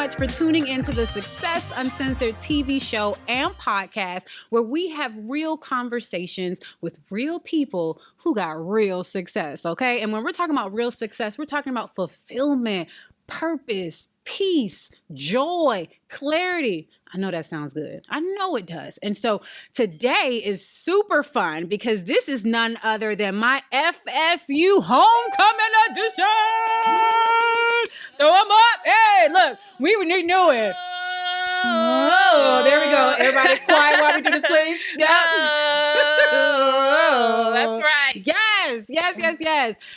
much for tuning into the Success Uncensored TV show and podcast, where we have real conversations with real people who got real success, okay? And when we're talking about real success, we're talking about fulfillment, purpose, peace, joy, clarity. I know that sounds good. I know it does. And so today is super fun because this is none other than my FSU homecoming edition. Throw them up. Hey, look, we knew it. Oh, there we go. Everybody quiet while we do this, please. Yep. Oh, that's right. Yes.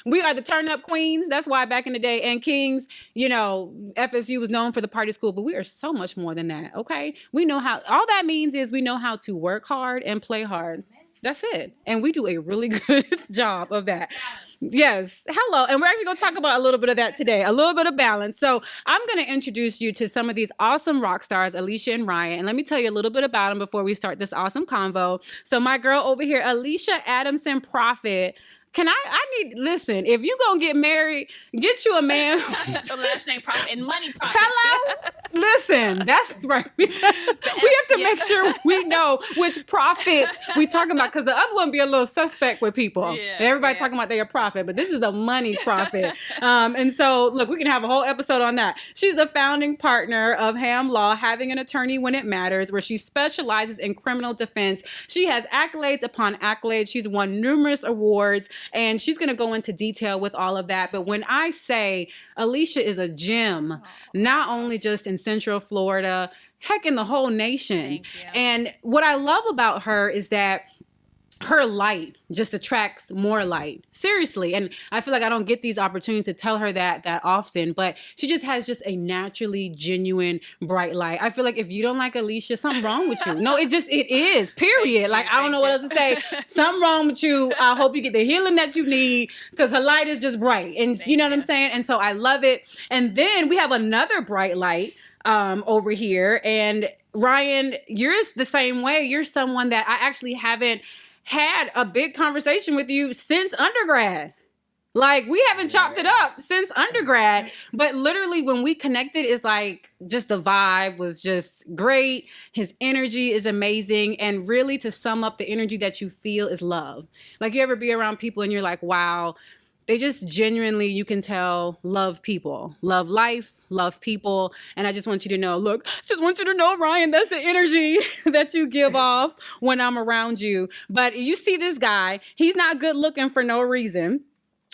We are the turn up queens. That's why back in the day, and kings, you know, FSU was known for the party school, but we are so much more than that, okay? We know how, all that means is we know how to work hard and play hard. That's it. And we do a really good job of that. Yes. Hello. And we're actually going to talk about a little bit of that today, a little bit of balance. So I'm going to introduce you to some of these awesome rock stars, Alicia and Ryan. And let me tell you a little bit about them before we start this awesome convo. So my girl over here, Alicia Adamson Prophet. Listen, if you gonna get married, get you a man. The last name Prophet and money Prophet. Hello? Listen, that's right. We have to make sure we know which prophets we talking about, because the other one be a little suspect with people. Everybody talking about they a prophet, but this is a money prophet. And so, look, we can have a whole episode on that. She's the founding partner of Ham Law, Having an Attorney When It Matters, where she specializes in criminal defense. She has accolades upon accolades. She's won numerous awards. And she's going to go into detail with all of that. But when I say Alicia is a gem, not only just in Central Florida, heck, in the whole nation. And what I love about her is that her light just attracts more light. Seriously. And I feel like I don't get these opportunities to tell her that often, but she just has just a naturally genuine bright light. I feel like if you don't like Alicia, something wrong with you. No, it is, period. Like, I don't know what else to say. Something wrong with you. I hope you get the healing that you need, because her light is just bright. And you know what I'm saying? And so I love it. And then we have another bright light over here. And Ryan, you're the same way. You're someone that I actually haven't had a big conversation with you since undergrad. Like, we haven't chopped it up since undergrad, but literally when we connected, it's like just the vibe was just great. His energy is amazing. And really, to sum up, the energy that you feel is love. Like, you ever be around people and you're like, wow, they just genuinely, you can tell, love people, love life, love people. And I just want you to know, look, just want you to know, Ryan, that's the energy that you give off when I'm around you. But you see this guy, he's not good looking for no reason.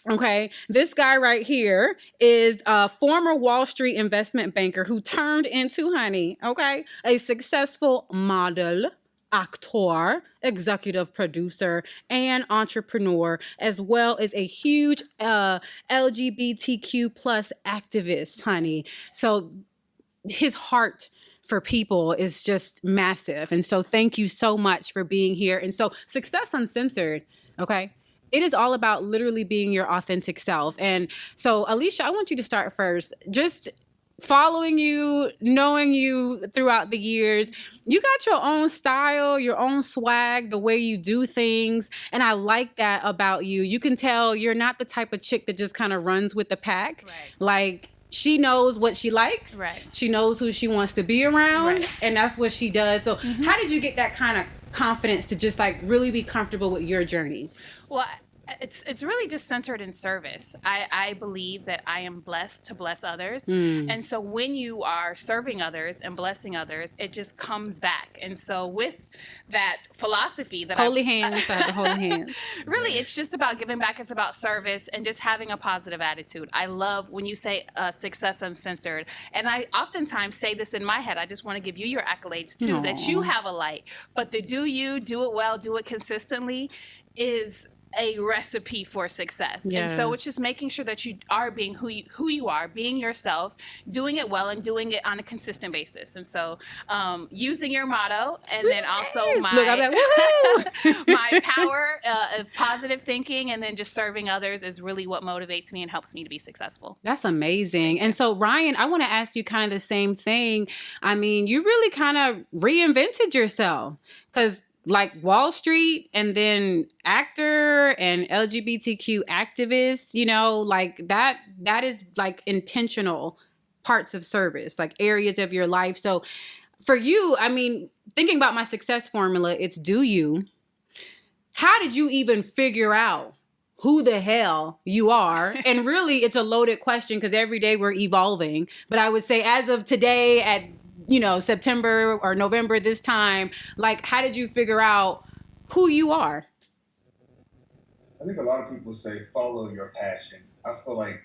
Okay, this guy right here is a former Wall Street investment banker who turned into, honey, okay, a successful model, actor, executive producer, and entrepreneur, as well as a huge LGBTQ plus activist, honey. So his heart for people is just massive. And so thank you so much for being here. And so Success Uncensored, okay? It is all about literally being your authentic self. And so, Alicia, I want you to start first. Just following you, knowing you throughout the years, you got your own style, your own swag, the way you do things. And I like that about you. You can tell you're not the type of chick that just kind of runs with the pack. Right. Like, she knows what she likes. Right. She knows who she wants to be around. Right. And that's what she does. So how did you get that kind of confidence to just like really be comfortable with your journey? Well, it's really just centered in service. I believe that I am blessed to bless others. And so when you are serving others and blessing others, it just comes back. And so with that philosophy that holy hands, I have the holy hands. Really, it's just about giving back. It's about service and just having a positive attitude. I love when you say Success Uncensored. And I oftentimes say this in my head. I just want to give you your accolades too, that you have a light. But the do it well, do it consistently is a recipe for success. Yes. And so it's just making sure that you are being who you are, being yourself, doing it well, and doing it on a consistent basis. And so using your motto, and then also my power of positive thinking, and then just serving others is really what motivates me and helps me to be successful. That's amazing. And so, Ryan, I want to ask you kind of the same thing. I mean, you really kind of reinvented yourself, because like Wall Street and then actor and LGBTQ activist, you know, like that is like intentional parts of service, like areas of your life. So for you, I mean, thinking about my success formula, it's do you. How did you even figure out who the hell you are? And really, it's a loaded question because every day we're evolving. But I would say as of today at, September or November this time, like, how did you figure out who you are? I think a lot of people say follow your passion. I feel like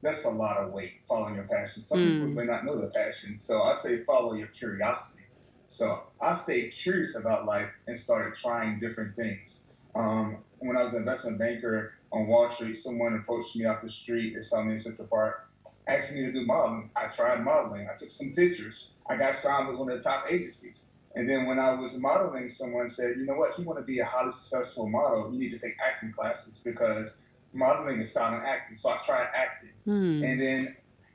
that's a lot of weight, following your passion. Some people may not know the passion. So I say follow your curiosity. So I stayed curious about life and started trying different things. When I was an investment banker on Wall Street, someone approached me off the street. They saw me in Central Park, asked me to do modeling. I tried modeling. I took some pictures. I got signed with one of the top agencies. And then when I was modeling, someone said, you know what, if you want to be a highly successful model, you need to take acting classes because modeling is silent acting. So I tried acting.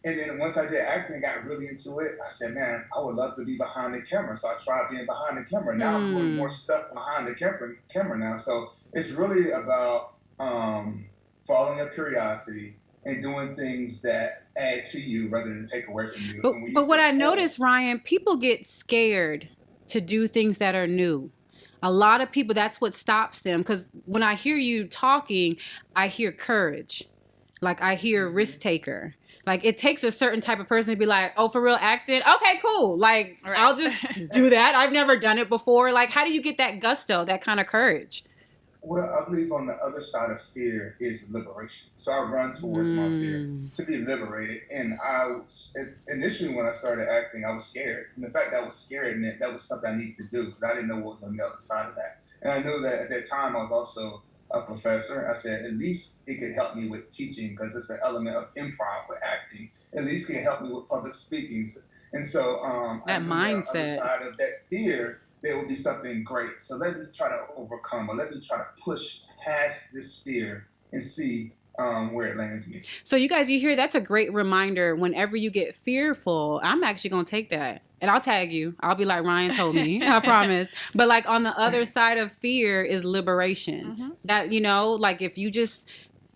And then once I did acting, got really into it, I said, man, I would love to be behind the camera. So I tried being behind the camera. Now I'm doing more stuff behind the camera now. So it's really about following your curiosity and doing things that add to you rather than take away from you. But what I noticed, Ryan, people get scared to do things that are new. A lot of people, that's what stops them. Because when I hear you talking, I hear courage. Like I hear risk taker. Like it takes a certain type of person to be like, oh, for real acting? Okay, cool. Like I'll just do that. I've never done it before. Like how do you get that gusto, that kind of courage? Well, I believe on the other side of fear is liberation. So I run towards my fear to be liberated. And initially when I started acting, I was scared. And the fact that I was scared meant that was something I needed to do because I didn't know what was on the other side of that. And I knew that at that time I was also a professor. I said, at least it could help me with teaching because it's an element of improv with acting. At least it can help me with public speaking. And so that mindset. On the other side of that fear, there will be something great. So let me try to overcome, or let me try to push past this fear and see where it lands me. So you guys, you hear, that's a great reminder. Whenever you get fearful, I'm actually going to take that. And I'll tag you. I'll be like, Ryan told me, I promise. But like on the other side of fear is liberation. That, like if you just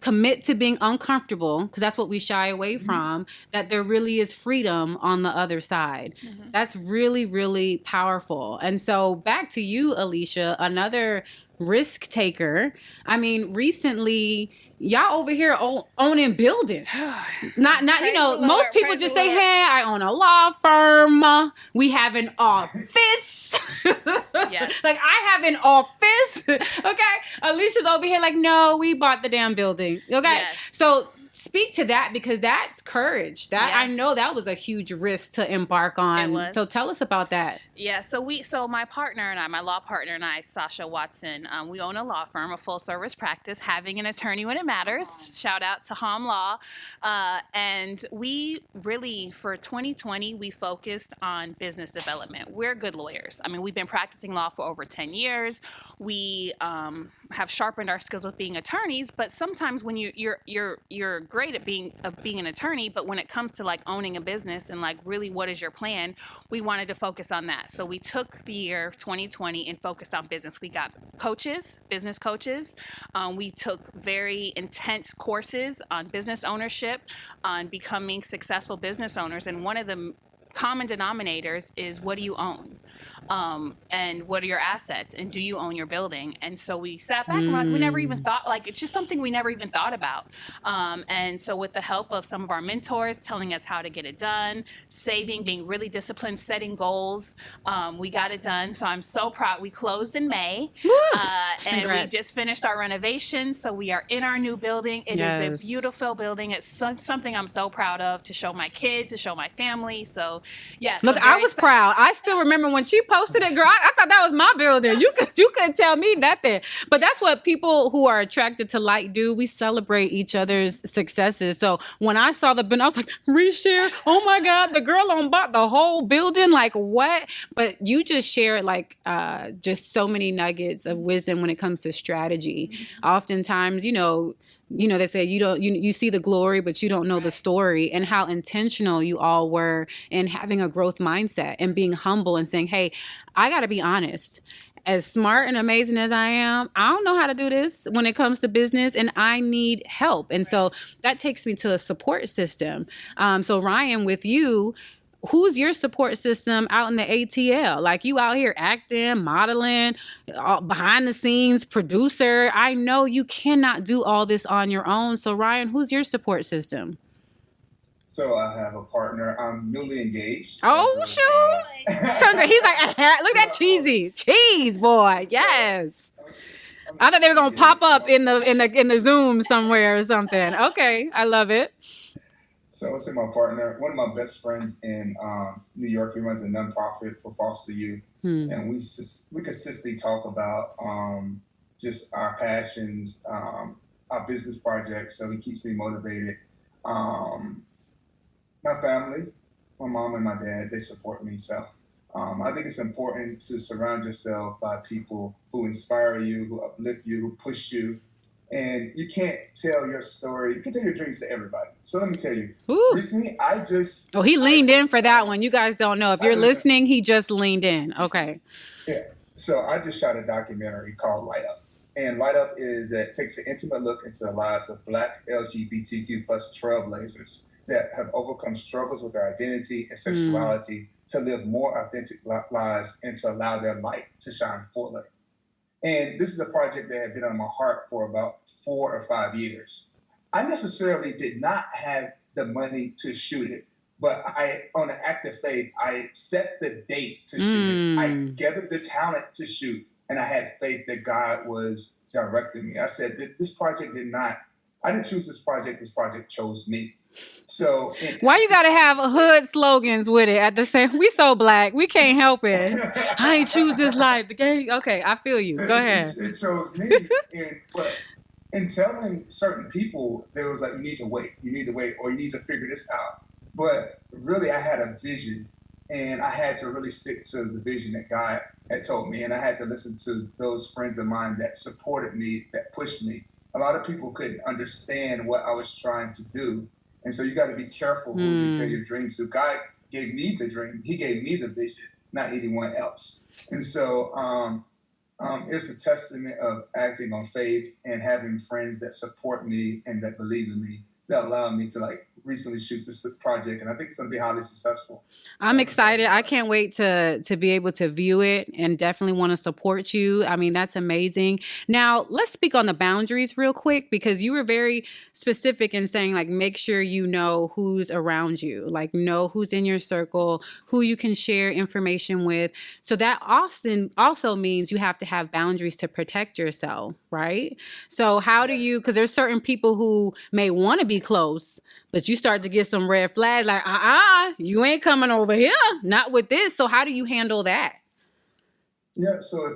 commit to being uncomfortable, because that's what we shy away from, that there really is freedom on the other side. That's really, really powerful. And so back to you, Alicia, another risk taker. I mean, recently, y'all over here owning buildings. Not most people just say, hey, I own a law firm. We have an office. Yes. Like, I have an office. Okay. Alicia's over here like, no, we bought the damn building. Okay. Yes. So speak to that because that's courage. I know that was a huge risk to embark on. It was. So tell us about that. Yeah, so my partner and I, my law partner and I, Sasha Watson, we own a law firm, a full service practice, having an attorney when it matters. Shout out to Hom Law. And we really, for 2020, we focused on business development. We're good lawyers. I mean, we've been practicing law for over 10 years. We have sharpened our skills with being attorneys, but sometimes when you're great at being an attorney, but when it comes to like owning a business and like really what is your plan, we wanted to focus on that. So we took the year 2020 and focused on business. We got coaches, business coaches. We took very intense courses on business ownership, on becoming successful business owners. And one of the common denominators is, what do you own? And what are your assets? And do you own your building? And so we sat back and like, we never even thought, like, it's just something we never even thought about. And so with the help of some of our mentors telling us how to get it done, saving, being really disciplined, setting goals, we got it done. So I'm so proud. We closed in May, and we just finished our renovation. So we are in our new building. It is a beautiful building. It's something I'm so proud of, to show my kids, to show my family. So yes. Look, I was proud. I still remember when she posted it, girl. I thought that was my building. You couldn't tell me nothing. But that's what people who are attracted to light do. We celebrate each other's successes. So when I saw the bin, I was like, reshare. Oh my God, the girl bought the whole building. Like what? But you just shared like just so many nuggets of wisdom when it comes to strategy. Oftentimes, they say you see the glory, but you don't know the story, and how intentional you all were in having a growth mindset and being humble and saying, hey, I got to be honest. as smart and amazing as I am, I don't know how to do this when it comes to business, and I need help. And so that takes me to a support system. So Ryan, with you, who's your support system out in the ATL? Like, you out here acting, modeling, behind the scenes, producer. I know you cannot do all this on your own. So Ryan, who's your support system? So I have a partner. I'm newly engaged. Oh, shoot. He's like, look at that cheesy. Cheese, boy. Yes. I thought they were going to pop up in the Zoom somewhere or something. Okay. I love it. So I'll say my partner, one of my best friends in New York, he runs a nonprofit for foster youth. And we consistently talk about just our passions, our business projects. So he keeps me motivated. My family, my mom and my dad, they support me. So I think it's important to surround yourself by people who inspire you, who uplift you, who push you. And you can't tell your story. You can tell your dreams to everybody. So let me tell you. Ooh. Recently, he leaned in for that one. You guys don't know. If you're listening, he just leaned in. Okay. Yeah. So I just shot a documentary called Light Up. And Light Up takes an intimate look into the lives of Black LGBTQ plus trailblazers that have overcome struggles with their identity and sexuality to live more authentic lives and to allow their light to shine fully. And this is a project that had been on my heart for about 4 or 5 years. I necessarily did not have the money to shoot it, but on an act of faith, I set the date to shoot it. I gathered the talent to shoot, and I had faith that God was directing me. I said that I didn't choose this project chose me. So why you gotta have hood slogans with it at the same? We so Black, we can't help it. I ain't choose this life. The game. Okay, I feel you. Go ahead. It chose me, but in telling certain people, there was like, you need to wait, or you need to figure this out. But really, I had a vision, and I had to really stick to the vision that God had told me, and I had to listen to those friends of mine that supported me, that pushed me. A lot of people couldn't understand what I was trying to do. And so you got to be careful who you tell your dreams to. God gave me the dream. He gave me the vision, not anyone else. And so it's a testament of acting on faith and having friends that support me and that believe in me, that allowed me to recently shoot this project, and I think it's going to be highly successful. I'm excited. I can't wait to be able to view it, and definitely want to support you. I mean, that's amazing. Now, let's speak on the boundaries real quick, because you were very specific in saying, make sure you know who's around you, know who's in your circle, who you can share information with. So that often also means you have to have boundaries to protect yourself, right? So how do you, because there's certain people who may want to be close, but you start to get some red flags you ain't coming over here, not with this. So how do you handle that? Yeah, so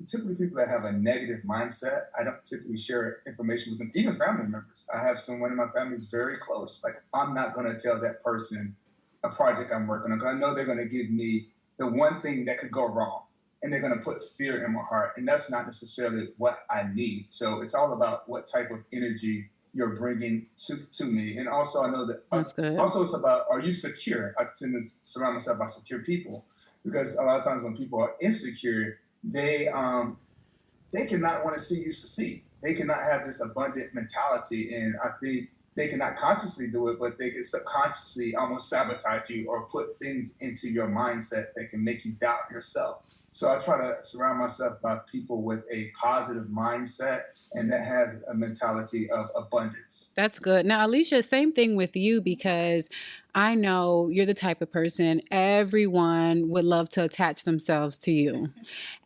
typically people that have a negative mindset, I don't typically share information with them, even family members. I have someone in my family is very close. I'm not going to tell that person a project I'm working on, because I know they're going to give me the one thing that could go wrong, and they're going to put fear in my heart, and that's not necessarily what I need. So it's all about what type of energy you're bringing to me. And also I know that that's good. Also it's about, are you secure? I tend to surround myself by secure people, because a lot of times when people are insecure, they cannot want to see you succeed. They cannot have this abundant mentality, and I think they cannot consciously do it, but they can subconsciously almost sabotage you or put things into your mindset that can make you doubt yourself. So I try to surround myself by people with a positive mindset and that has a mentality of abundance. That's good. Now, Alicia, same thing with you, because I know you're the type of person everyone would love to attach themselves to you.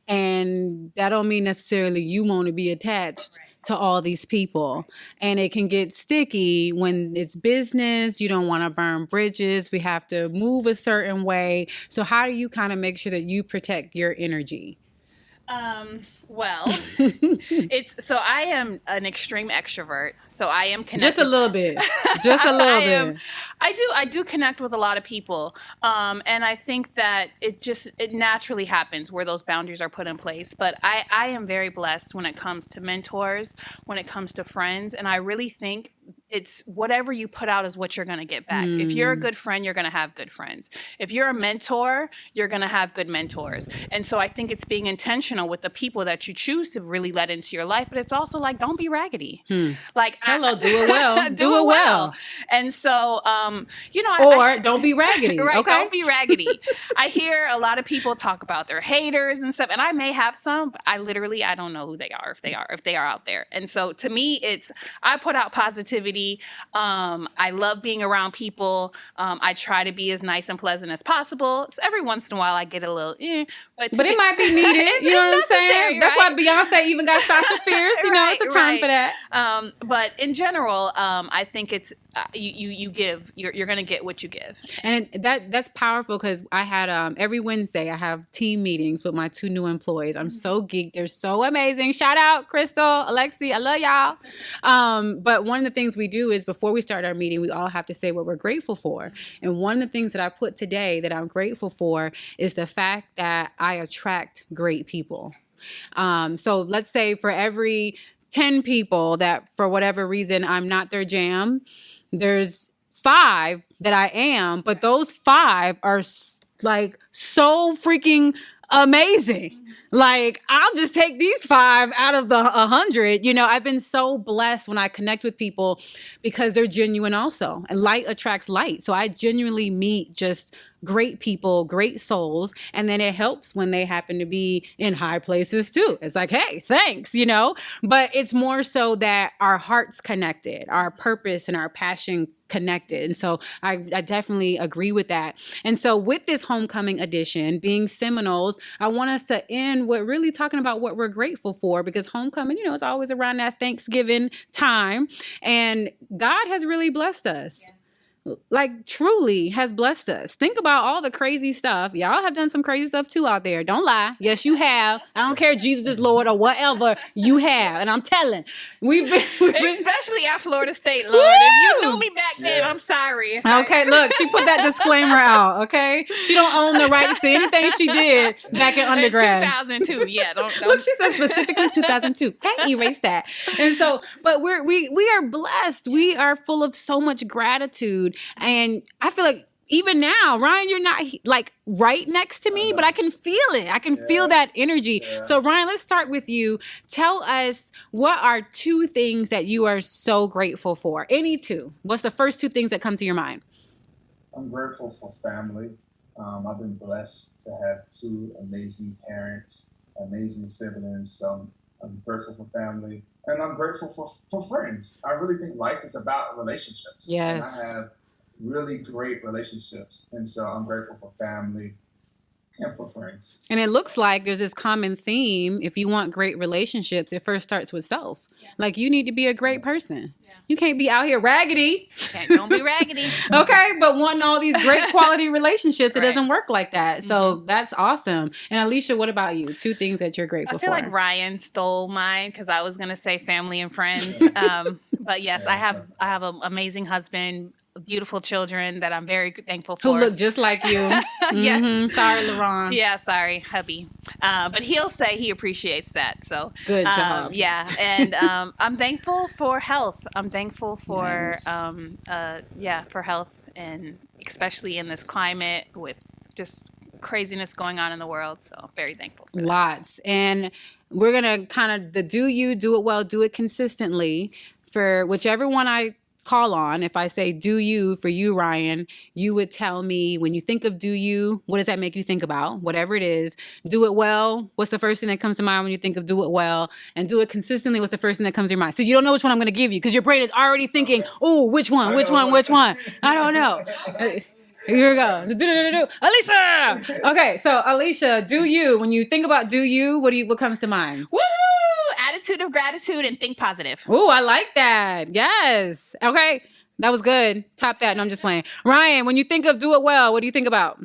And that don't mean necessarily you want to be attached to all these people. And it can get sticky when it's business. You don't want to burn bridges. We have to move a certain way. So how do you kind of make sure that you protect your energy? I am an extreme extrovert, so I am connected. Just a little bit. Bit. I do connect with a lot of people. And I think that it naturally happens where those boundaries are put in place. But I am very blessed when it comes to mentors, when it comes to friends. And I really think it's whatever you put out is what you're going to get back. If you're a good friend, you're going to have good friends. If you're a mentor, you're going to have good mentors. And so I think it's being intentional with the people that you choose to really let into your life. But it's also like, don't be raggedy. Like, do it well. do it well. And so, don't be raggedy. Right, okay? Don't be raggedy. I hear a lot of people talk about their haters and stuff, and I may have some, but I don't know who they are if they are out there. And so to me, I put out positivity. I love being around people. I try to be as nice and pleasant as possible. So every once in a while I get a little, but it might be needed. You know what I'm saying? That's why Beyonce even got Sasha Fierce. It's a time for that. But in general, I think it's you give. You're going to get what you give, and that's powerful because I had every Wednesday I have team meetings with my 2 new employees. I'm so geeked. They're so amazing. Shout out Crystal, Alexi. I love y'all. But one of the things we do is before we start our meeting, we all have to say what we're grateful for. And one of the things that I put today that I'm grateful for is the fact that I attract great people. So let's say for every 10 people that for whatever reason I'm not their jam, there's 5 that I am, but those 5 are like so freaking amazing. Like, I'll just take these 5 out of the 100. I've been so blessed when I connect with people because they're genuine also. And light attracts light. So I genuinely meet just great people, great souls. And then it helps when they happen to be in high places too. It's like, hey, thanks, But it's more so that our hearts connected, our purpose and our passion connected. And so I definitely agree with that. And so with this homecoming edition being Seminoles, I want us to end with really talking about what we're grateful for, because homecoming, it's always around that Thanksgiving time. And God has really blessed us. Yeah. Like, truly has blessed us. Think about all the crazy stuff. Y'all have done some crazy stuff too out there. Don't lie. Yes, you have. I don't care if Jesus is Lord or whatever, you have. And I'm telling, we've been especially at Florida State, Lord. Woo! If you knew me back then, I'm sorry. Okay, look, she put that disclaimer out, okay? She don't own the rights to anything she did back in undergrad. 2002, yeah. Don't. Look, she said specifically 2002. Can't erase that. And so, but we are blessed. We are full of so much gratitude. And I feel like even now, Ryan, you're not like right next to me, but I can feel it. I can feel that energy. Yeah. So Ryan, let's start with you. Tell us, what are 2 things that you are so grateful for? Any 2. What's the first 2 things that come to your mind? I'm grateful for family. I've been blessed to have 2 amazing parents, amazing siblings. So I'm grateful for family. And I'm grateful for friends. I really think life is about relationships. Yes. And I have really great relationships. And so I'm grateful for family and for friends. And it looks like there's this common theme. If you want great relationships, it first starts with self. Yeah. Like, you need to be a great person. Yeah. You can't be out here raggedy. Don't be raggedy. Okay, but wanting all these great quality relationships, right. It doesn't work like that. So that's awesome. And Alicia, what about you? 2 things that you're grateful for. I feel like Ryan stole mine because I was going to say family and friends. But yes, I have an amazing husband, beautiful children that I'm very thankful for. Who look just like you. Yes. Sorry, LaRon. Yeah, sorry, hubby. But he'll say he appreciates that. So good job. Yeah, and I'm thankful for health. I'm thankful for for health, and especially in this climate with just craziness going on in the world. So very thankful for that. Lots. And we're gonna kind of do it well, do it consistently for whichever one I call on. If I say do you for you, Ryan, you would tell me, when you think of do you, what does that make you think about? Whatever it is. Do it well. What's the first thing that comes to mind when you think of do it well? And do it consistently. What's the first thing that comes to your mind? So you don't know which one I'm going to give you because your brain is already thinking, oh, which one? I don't know. Here we go. Alicia! Okay, so Alicia, do you, when you think about do you, what comes to mind? Woo! Attitude of gratitude and think positive. Ooh, I like that. Yes. Okay. That was good. Top that. No, I'm just playing. Ryan, when you think of do it well, what do you think about?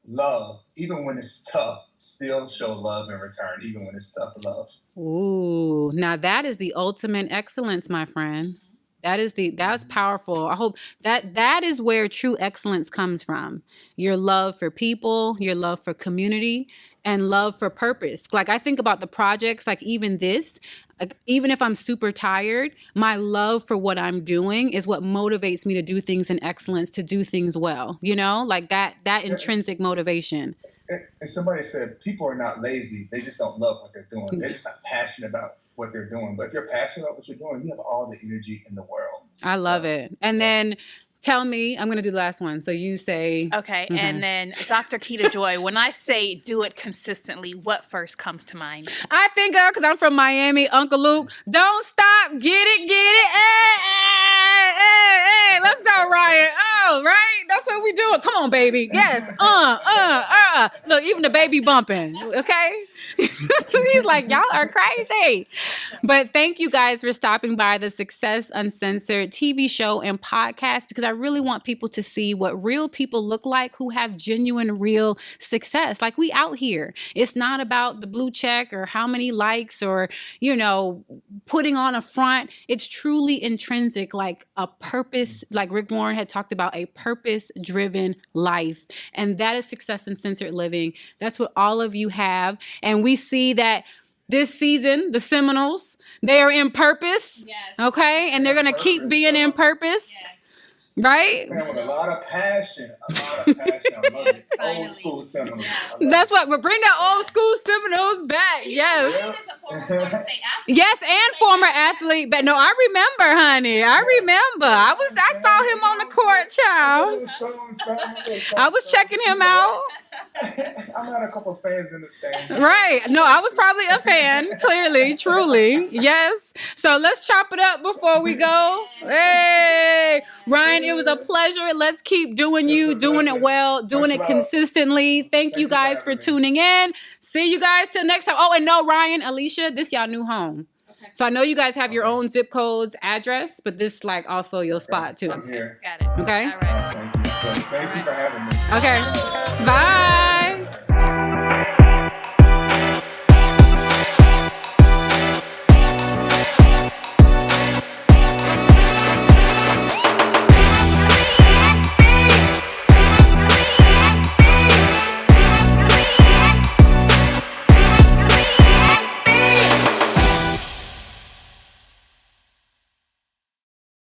Love. Even when it's tough, still show love in return. Even when it's tough, love. Ooh, now that is the ultimate excellence, my friend. That's powerful. I hope that is where true excellence comes from. Your love for people, your love for community, and love for purpose. Like I think about the projects, like even this, like, even if I'm super tired, my love for what I'm doing is what motivates me to do things in excellence, to do things well, you know, like that intrinsic motivation. And somebody said people are not lazy. They just don't love what they're doing. They're just not passionate about what they're doing. But if you're passionate about what you're doing, you have all the energy in the world. I love it. And then tell me, I'm going to do the last one. So you say. Okay. And then Dr. Keita Joy, when I say do it consistently, what first comes to mind? I think of, because I'm from Miami, Uncle Luke, don't stop, get it. Hey, let's go, Ryan. Oh, right? That's what we do. Come on, baby. Yes. Look, even the baby bumping. Okay? He's like, y'all are crazy. But thank you guys for stopping by the Success Uncensored TV show and podcast, because I really want people to see what real people look like who have genuine, real success. Like we out here. It's not about the blue check or how many likes or, you know, putting on a front. It's truly intrinsic, like a purpose, like Rick Warren had talked about, a purpose-driven life. And that is Success Uncensored living. That's what all of you have. And we see that this season, the Seminoles, they are in purpose, okay? And they're going to keep being in purpose, right? Man, with a lot of passion. I love it. Old school Seminoles. That's what, we're bringing that old school Seminoles back, yes. Yes, and former athlete. But no, I remember, honey. I remember. I saw him on the court, child. I was checking him out. I had a couple of fans in the stand. Right. No, I was probably a fan, clearly, truly. Yes. So let's chop it up before we go. Hey, Ryan, it was a pleasure. Let's keep doing doing it well, doing it consistently. Thank you guys for tuning in. See you guys till next time. Oh, and no, Ryan, Alicia, this y'all new home. Okay. So I know you guys have your own zip codes, address, but this like also your spot too. I'm here. Got it. Okay. All right. Thank you for having me. Okay. Bye.